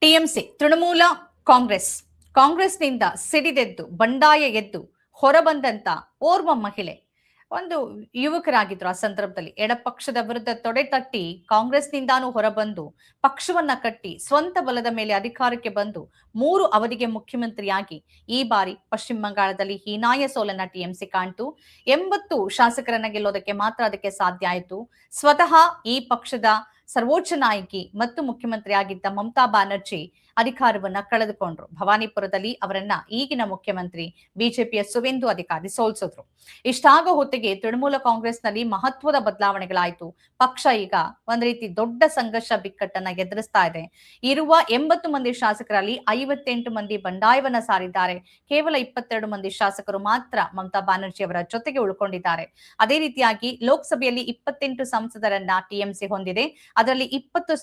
TMC Trinamool ಕಾಂಗ್ರೆಸ್ನಿಂದ ಸಿಡಿದೆದ್ದು ಬಂಡಾಯ ಎದ್ದು ಹೊರಬಂದಂತ ಓರ್ವ ಮಹಿಳೆ ಒಂದು ಯುವಕರಾಗಿದ್ರು. ಆ ಸಂದರ್ಭದಲ್ಲಿ ಎಡಪಕ್ಷದ ವಿರುದ್ಧ ತೊಡೆತಟ್ಟಿ ಕಾಂಗ್ರೆಸ್ನಿಂದಾನು ಹೊರಬಂದು ಪಕ್ಷವನ್ನ ಕಟ್ಟಿ ಸ್ವಂತ ಬಲದ ಮೇಲೆ ಅಧಿಕಾರಕ್ಕೆ ಬಂದು 3 ಅವಧಿಗೆ ಮುಖ್ಯಮಂತ್ರಿಯಾಗಿ ಈ ಬಾರಿ ಪಶ್ಚಿಮ ಬಂಗಾಳದಲ್ಲಿ ಹೀನಾಯ ಸೋಲನ್ನ ಟಿಎಂಸಿ ಕಾಣ್ತು. 80 ಶಾಸಕರನ್ನ ಗೆಲ್ಲೋದಕ್ಕೆ ಮಾತ್ರ ಅದಕ್ಕೆ ಸಾಧ್ಯ ಆಯಿತು. ಸ್ವತಃ ಈ ಪಕ್ಷದ ಸರ್ವೋಚ್ಚ ನಾಯಕಿ ಮತ್ತು ಮುಖ್ಯಮಂತ್ರಿ ಆಗಿದ್ದ ಮಮತಾ ಬ್ಯಾನರ್ಜಿ ಅಧಿಕಾರವನ್ನ ಕಳೆದುಕೊಂಡ್ರು. ಭವಾನಿಪುರದಲ್ಲಿ ಅವರನ್ನ ಈಗಿನ ಮುಖ್ಯಮಂತ್ರಿ ಬಿಜೆಪಿಯ ಸುವೇಂದು ಅಧಿಕಾರಿ ಸೋಲಿಸಿದ್ರು. ಇಷ್ಟಾಗ ಹೊತ್ತಿಗೆ ತೃಣಮೂಲ ಕಾಂಗ್ರೆಸ್ನಲ್ಲಿ ಮಹತ್ವದ ಬದಲಾವಣೆಗಳಾಯಿತು. ಪಕ್ಷ ಈಗ ಒಂದ್ ರೀತಿ ದೊಡ್ಡ ಸಂಘರ್ಷ ಬಿಕ್ಕಟ್ಟನ್ನ ಎದುರಿಸ್ತಾ ಇದೆ. ಇರುವ 80 ಮಂದಿ ಶಾಸಕರಲ್ಲಿ 58 ಮಂದಿ ಬಂಡಾಯವನ್ನ ಸಾರಿದ್ದಾರೆ. ಕೇವಲ 22 ಮಂದಿ ಶಾಸಕರು ಮಾತ್ರ ಮಮತಾ ಬ್ಯಾನರ್ಜಿ ಅವರ ಜೊತೆಗೆ ಉಳ್ಕೊಂಡಿದ್ದಾರೆ. ಅದೇ ರೀತಿಯಾಗಿ ಲೋಕಸಭೆಯಲ್ಲಿ 28 ಸಂಸದರನ್ನ ಟಿಎಂಸಿ ಹೊಂದಿದೆ. ಅದರಲ್ಲಿ 20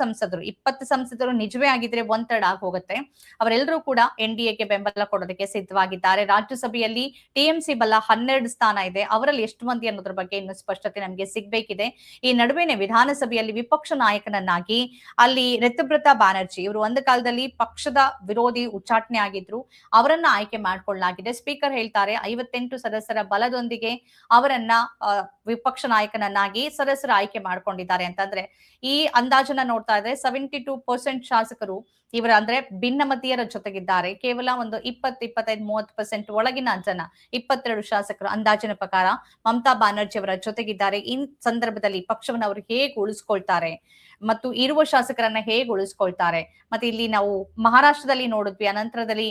ಸಂಸದರು ನಿಜವೇ ಆಗಿದ್ರೆ 1/3 ಆಗಿ ಹೋಗುತ್ತೆ. ಅವರೆಲ್ಲರೂ ಕೂಡ ಎನ್ಡಿಎಗೆ ಬೆಂಬಲ ಕೊಡೋದಕ್ಕೆ ಸಿದ್ಧವಾಗಿದ್ದಾರೆ. ರಾಜ್ಯಸಭೆಯಲ್ಲಿ ಟಿಎಂಸಿ ಬಲ 12 ಸ್ಥಾನ ಇದೆ. ಅವರಲ್ಲಿ ಎಷ್ಟು ಮಂದಿ ಅನ್ನೋದ್ರ ಬಗ್ಗೆ ಇನ್ನು ಸ್ಪಷ್ಟತೆ ನಮಗೆ ಸಿಗ್ಬೇಕಿದೆ. ಈ ನಡುವೆನೆ ವಿಧಾನಸಭೆಯಲ್ಲಿ ವಿಪಕ್ಷ ನಾಯಕನನ್ನಾಗಿ ಅಲ್ಲಿ ರಿತುಬ್ರತಾ ಬ್ಯಾನರ್ಜಿ ಇವರು ಒಂದು ಕಾಲದಲ್ಲಿ ಪಕ್ಷದ ವಿರೋಧಿ ಉಚ್ಚಾಟನೆ ಆಗಿದ್ರು. ಅವರನ್ನ ಆಯ್ಕೆ ಮಾಡಿಕೊಳ್ಳಲಾಗಿದೆ. ಸ್ಪೀಕರ್ ಹೇಳ್ತಾರೆ 58 ಸದಸ್ಯರ ಬಲದೊಂದಿಗೆ ಅವರನ್ನ ವಿಪಕ್ಷ ನಾಯಕನನ್ನಾಗಿ ಸದಸ್ಯರು ಆಯ್ಕೆ ಮಾಡ್ಕೊಂಡಿದ್ದಾರೆ ಅಂತಂದ್ರೆ ಈ ಅಂದಾಜನ್ನ ನೋಡ್ತಾ ಇದ್ರೆ 72% ಶಾಸಕರು ಇವರ ಅಂದ್ರೆ ಭಿನ್ನಮತೀಯರ ಜೊತೆಗಿದ್ದಾರೆ. ಕೇವಲ ಒಂದು 20-25-30% ಒಳಗಿನ ಜನ 22 ಶಾಸಕರು ಅಂದಾಜಿನ ಪ್ರಕಾರ ಮಮತಾ ಬ್ಯಾನರ್ಜಿ ಅವರ ಜೊತೆಗಿದ್ದಾರೆ. ಈ ಸಂದರ್ಭದಲ್ಲಿ ಪಕ್ಷವನ್ನು ಅವರು ಹೇಗೆ ಉಳಿಸ್ಕೊಳ್ತಾರೆ ಮತ್ತು ಇರುವ ಶಾಸಕರನ್ನ ಹೇಗೆ ಉಳಿಸ್ಕೊಳ್ತಾರೆ. ಮತ್ತೆ ಇಲ್ಲಿ ನಾವು ಮಹಾರಾಷ್ಟ್ರದಲ್ಲಿ ನೋಡಿದ್ವಿ, ಅನಂತರದಲ್ಲಿ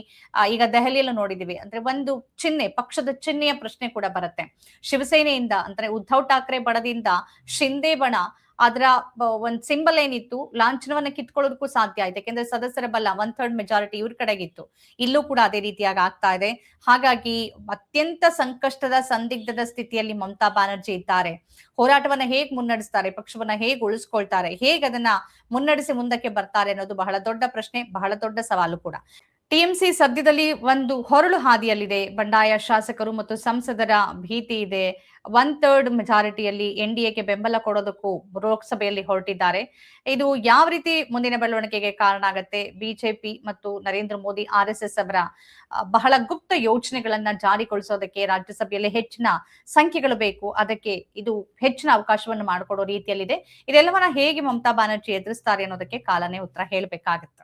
ಈಗ ದೆಹಲಿಯಲ್ಲೂ ನೋಡಿದ್ವಿ. ಅಂದ್ರೆ ಒಂದು ಚಿಹ್ನೆ, ಪಕ್ಷದ ಚಿಹ್ನೆಯ ಪ್ರಶ್ನೆ ಕೂಡ ಬರುತ್ತೆ. ಶಿವಸೇನೆಯಿಂದ ಅಂದ್ರೆ ಉದ್ಧವ್ ಠಾಕ್ರೆ ಬಣದಿಂದ ಶಿಂದೆ ಬಣ ಅದರ ಒಂದ್ ಸಿಂಬಲ್ ಏನಿತ್ತು ಲಾಂಛನವನ್ನ ಕಿತ್ಕೊಳ್ಳೋದಕ್ಕೂ ಸಾಧ್ಯ ಆಯ್ತು. ಯಾಕೆಂದ್ರೆ ಸದಸ್ಯರ ಬಲ 1/3 ಮೆಜಾರಿಟಿ ಇವ್ರ ಕಡೆಗಿತ್ತು. ಇಲ್ಲೂ ಕೂಡ ಅದೇ ರೀತಿಯಾಗಿ ಆಗ್ತಾ ಇದೆ. ಹಾಗಾಗಿ ಅತ್ಯಂತ ಸಂಕಷ್ಟದ ಸಂದಿಗ್ಧದ ಸ್ಥಿತಿಯಲ್ಲಿ ಮಮತಾ ಬ್ಯಾನರ್ಜಿ ಇದ್ದಾರೆ. ಹೋರಾಟವನ್ನ ಹೇಗ್ ಮುನ್ನಡೆಸ್ತಾರೆ, ಪಕ್ಷವನ್ನ ಹೇಗ್ ಉಳಿಸ್ಕೊಳ್ತಾರೆ, ಹೇಗ್ ಅದನ್ನ ಮುನ್ನಡೆಸಿ ಮುಂದಕ್ಕೆ ಬರ್ತಾರೆ ಅನ್ನೋದು ಬಹಳ ದೊಡ್ಡ ಪ್ರಶ್ನೆ, ಬಹಳ ದೊಡ್ಡ ಸವಾಲು ಕೂಡ. ಟಿಎಂಸಿ ಸದ್ಯದಲ್ಲಿ ಒಂದು ಹೊರಳು ಹಾದಿಯಲ್ಲಿದೆ. ಬಂಡಾಯ ಶಾಸಕರು ಮತ್ತು ಸಂಸದರ ಭೀತಿ ಇದೆ. 1/3 ಮೆಜಾರಿಟಿಯಲ್ಲಿ ಎನ್ಡಿಎಗೆ ಬೆಂಬಲ ಕೊಡೋದಕ್ಕೂ ಲೋಕಸಭೆಯಲ್ಲಿ ಹೊರಟಿದ್ದಾರೆ. ಇದು ಯಾವ ರೀತಿ ಮುಂದಿನ ಬೆಳವಣಿಗೆಗೆ ಕಾರಣ ಆಗತ್ತೆ? ಬಿಜೆಪಿ ಮತ್ತು ನರೇಂದ್ರ ಮೋದಿ RSS ಅವರ ಬಹಳ ಗುಪ್ತ ಯೋಜನೆಗಳನ್ನ ಜಾರಿಗೊಳಿಸೋದಕ್ಕೆ ರಾಜ್ಯಸಭೆಯಲ್ಲಿ ಹೆಚ್ಚಿನ ಸಂಖ್ಯೆಗಳು ಬೇಕು. ಅದಕ್ಕೆ ಇದು ಹೆಚ್ಚಿನ ಅವಕಾಶವನ್ನು ಮಾಡಿಕೊಡೋ ರೀತಿಯಲ್ಲಿದೆ. ಇದೆಲ್ಲವನ್ನ ಹೇಗೆ ಮಮತಾ ಬ್ಯಾನರ್ಜಿ ಎದುರಿಸ್ತಾರೆ ಅನ್ನೋದಕ್ಕೆ ಕಾಲನೇ ಉತ್ತರ ಹೇಳ್ಬೇಕಾಗತ್ತೆ.